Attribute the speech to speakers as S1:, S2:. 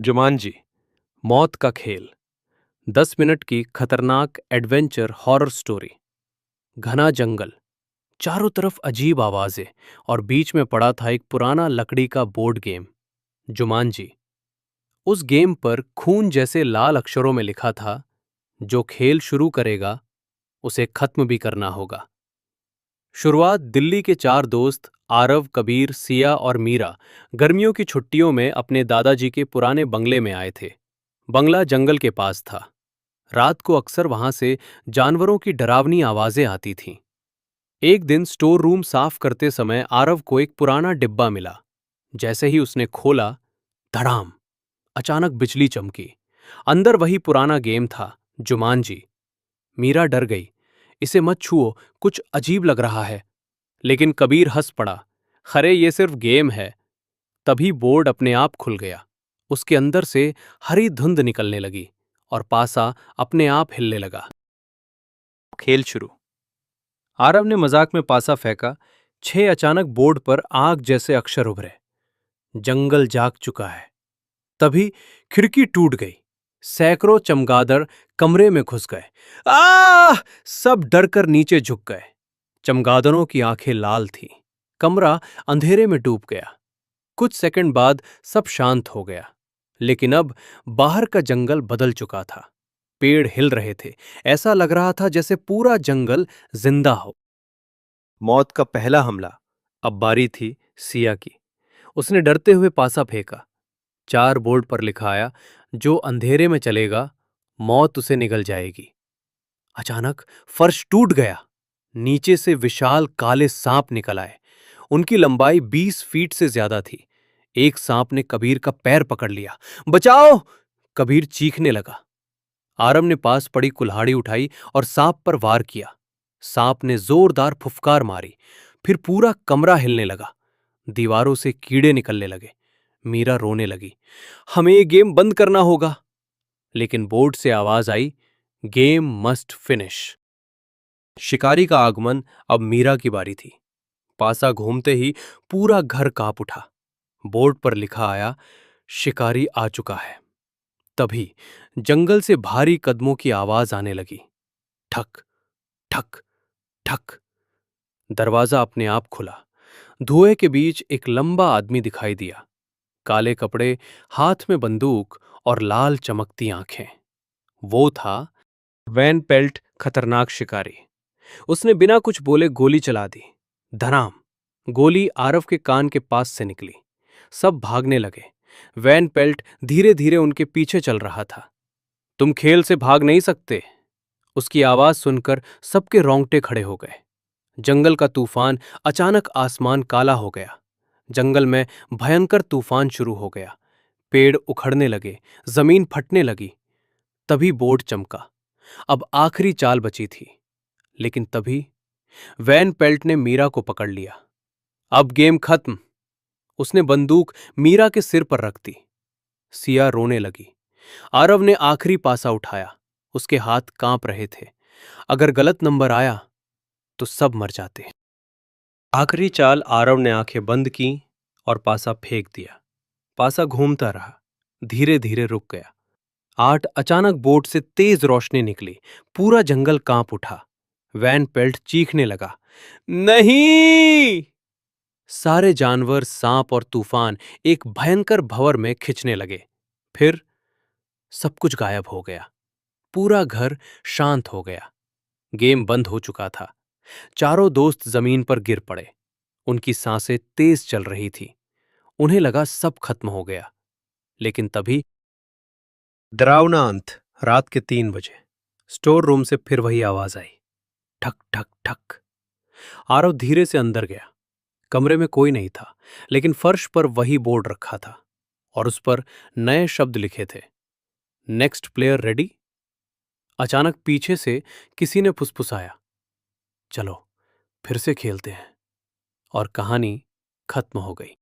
S1: Jumanji मौत का खेल। 10 मिनट की खतरनाक एडवेंचर हॉरर स्टोरी। घना जंगल, चारों तरफ अजीब आवाजें और बीच में पड़ा था एक पुराना लकड़ी का बोर्ड गेम, जुमांजी। उस गेम पर खून जैसे लाल अक्षरों में लिखा था, जो खेल शुरू करेगा उसे खत्म भी करना होगा। शुरुआत दिल्ली के 4 दोस्त आरव, कबीर, सिया और मीरा गर्मियों की छुट्टियों में अपने दादाजी के पुराने बंगले में आए थे। बंगला जंगल के पास था। रात को अक्सर वहां से जानवरों की डरावनी आवाजें आती थीं। एक दिन स्टोर रूम साफ करते समय आरव को एक पुराना डिब्बा मिला। जैसे ही उसने खोला, धड़ाम, अचानक बिजली चमकी। अंदर वही पुराना गेम था, जुमांजी। मीरा डर गई। इसे मत छुओ, कुछ अजीब लग रहा है। लेकिन कबीर हंस पड़ा। खरे ये सिर्फ गेम है। तभी बोर्ड अपने आप खुल गया। उसके अंदर से हरी धुंध निकलने लगी और पासा अपने आप हिलने लगा। खेल शुरू। आरव ने मजाक में पासा फेंका। 6 अचानक बोर्ड पर आग जैसे अक्षर उभरे। जंगल जाग चुका है। तभी खिड़की टूट गई। सैकड़ों चमगादड़ कमरे में घुस गए। आ! सब डरकर नीचे झुक गए। चमगादड़ों की आंखें लाल थीं। कमरा अंधेरे में डूब गया। कुछ सेकंड बाद सब शांत हो गया। लेकिन अब बाहर का जंगल बदल चुका था। पेड़ हिल रहे थे। ऐसा लग रहा था जैसे पूरा जंगल जिंदा हो। मौत का पहला हमला। अब बारी थी सिया की। उसने डरते हुए पासा फेंका। 4 बोर्ड पर लिखा आया, जो अंधेरे में चलेगा मौत उसे निगल जाएगी। अचानक फर्श टूट गया। नीचे से विशाल काले सांप निकल आए। उनकी लंबाई 20 फीट से ज्यादा थी। एक सांप ने कबीर का पैर पकड़ लिया। बचाओ! कबीर चीखने लगा। आरव ने पास पड़ी कुल्हाड़ी उठाई और सांप पर वार किया। सांप ने जोरदार फुफकार मारी। फिर पूरा कमरा हिलने लगा। दीवारों से कीड़े निकलने लगे। मीरा रोने लगी। हमें ये गेम बंद करना होगा। लेकिन बोर्ड से आवाज आई, गेम मस्ट फिनिश। शिकारी का आगमन। अब मीरा की बारी थी। पासा घूमते ही पूरा घर कांप उठा। बोर्ड पर लिखा आया, शिकारी आ चुका है। तभी जंगल से भारी कदमों की आवाज आने लगी। ठक ठक ठक। दरवाजा अपने आप खुला। धुएं के बीच एक लंबा आदमी दिखाई दिया। काले कपड़े, हाथ में बंदूक और लाल चमकती आंखें। वो था वैन पेल्ट, खतरनाक शिकारी। उसने बिना कुछ बोले गोली चला दी। धनाम! गोली आरव के कान के पास से निकली। सब भागने लगे। वैन पेल्ट धीरे धीरे उनके पीछे चल रहा था। तुम खेल से भाग नहीं सकते। उसकी आवाज सुनकर सबके रोंगटे खड़े हो गए। जंगल का तूफान। अचानक आसमान काला हो गया। जंगल में भयंकर तूफान शुरू हो गया। पेड़ उखड़ने लगे, जमीन फटने लगी। तभी बोर्ड चमका। अब आखिरी चाल बची थी। लेकिन तभी वैन पेल्ट ने मीरा को पकड़ लिया। अब गेम खत्म। उसने बंदूक मीरा के सिर पर रख दी। सिया रोने लगी। आरव ने आखिरी पासा उठाया। उसके हाथ कांप रहे थे। अगर गलत नंबर आया तो सब मर जाते। आखिरी चाल। आरव ने आंखें बंद की और पासा फेंक दिया। पासा घूमता रहा, धीरे धीरे रुक गया। 8 अचानक बोर्ड से तेज रोशनी निकली। पूरा जंगल कांप उठा। वैन पेल्ट चीखने लगा, नहीं! सारे जानवर, सांप और तूफान एक भयंकर भंवर में खिंचने लगे। फिर सब कुछ गायब हो गया। पूरा घर शांत हो गया। गेम बंद हो चुका था। चारों दोस्त जमीन पर गिर पड़े। उनकी सांसें तेज चल रही थी। उन्हें लगा सब खत्म हो गया। लेकिन तभी डरावना अंत। रात के 3 बजे स्टोर रूम से फिर वही आवाज आई, ठक ठक ठक। आरव धीरे से अंदर गया। कमरे में कोई नहीं था, लेकिन फर्श पर वही बोर्ड रखा था और उस पर नए शब्द लिखे थे, नेक्स्ट प्लेयर रेडी। अचानक पीछे से किसी ने फुसफुसाया, चलो फिर से खेलते हैं। और कहानी खत्म हो गई।